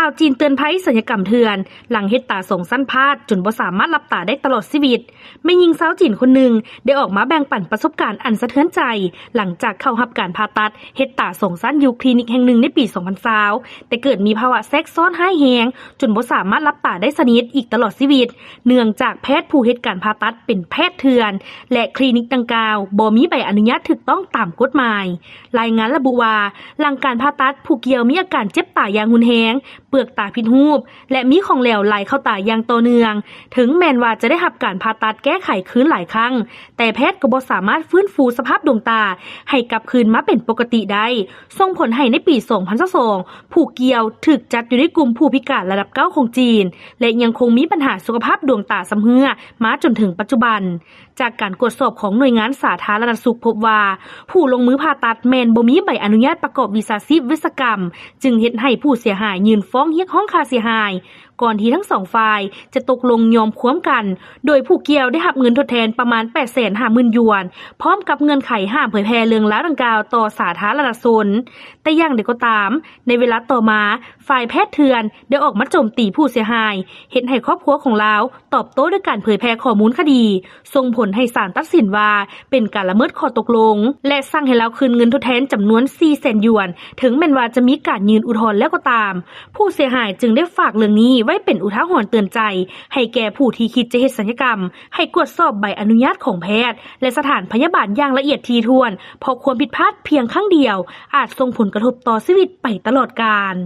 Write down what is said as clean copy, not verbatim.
าวจีนเตือนภัยศัลยกรรมเถื่อนหลังเฮ็ดตาส่งสั้นพาดจนบ่สามารถรับตาได้ตลอดชีวิตแม่หญิงสาวจีนคนหนึ่งได้ออกมาแบ่งปันประสบการณ์อันสะเทือนใจหลังจากเข้ารับการผ่าตัดเฮ็ดตาส่งสั้นอยู่คลินิกแห่งหนึ่งในปี 2020แต่เกิดมีภาวะแทรกซ้อนร้ายแรงจนบ่สามารถรับตาได้สนิทอีกตลอดชีวิตเนื่องจากแพทย์ผู้เฮ็ดการผ่าตัดเป็นแพทย์เถื่อนและคลินิกดังกล่าวบ่มีใบอนุญาตถูกต้องตามกฎหมายรายงานระบุว่าหลังการผ่าตัดผู้เกี่ยวมีอาการเจ็บตาอย่างรุนแรงเปลือกตาผิดรูปและมีของเหลวไหลเข้าตาอย่างต่อเนื่องถึงแม้ว่าจะได้รับการผ่าตัดแก้ไขคืนหลายครั้งแต่แพทย์ก็บ่สามารถฟื้นฟูสภาพดวงตาให้กลับคืนมาเป็นปกติได้ส่งผลให้ในปี 2022 ผู้เกี่ยวถูกจัดอยู่ในกลุ่มผู้พิการระดับ9ของจีนและยังคงมีปัญหาสุขภาพดวงตาซ้ำเฮือมาจนถึงปัจจุบันจากการตรวจสอบของหน่วยงานสาธารณสุขพบว่าผู้ลงมือผ่าตัดแม่นบ่มีใบอนุญาตประกอบวิชาชีพวิศวกรรมจึงเฮ็ดให้ผู้เสียหายยื่นฟ้องเรียกร้องค่าเสียหายก่อนที่ทั้งสองฝ่ายจะตกลงยอมความกันโดยผู้เกี่ยวได้รับเงินทดแทนประมาณ 850,000 หยวนพร้อมกับเงื่อนไขห้ามเผยแพร่เรื่องราวดังกล่าวต่อสาธารณชนแต่อย่างใดก็ตามในเวลาต่อมาฝ่ายแพทย์เถื่อนได้ออกมาโจมตีผู้เสียหายเห็นให้ครอบครัวของลาวตอบโต้ด้วยการเผยแพร่ข้อมูลคดีส่งผลให้ศาลตัดสินว่าเป็นการละเมิดข้อตกลงและสั่งให้ลาวคืนเงินทดแทนจำนวน 400,000 หยวนถึงแม้ว่าจะมีการยื่นอุทธรณ์แล้วก็ตามผู้เสียหายจึงได้ฝากเรื่องนี้ไว้เป็นอุทาหรณ์เตือนใจให้แก่ผู้ที่คิดจะเฮ็ดศัลยกรรมให้ตรวจสอบใบอนุญาตของแพทย์และสถานพยาบาลอย่างละเอียดถี่ถ้วนเพราะความผิดพลาดเพียงครั้งเดียวอาจส่งผลกระทบต่อชีวิตไปตลอดกาล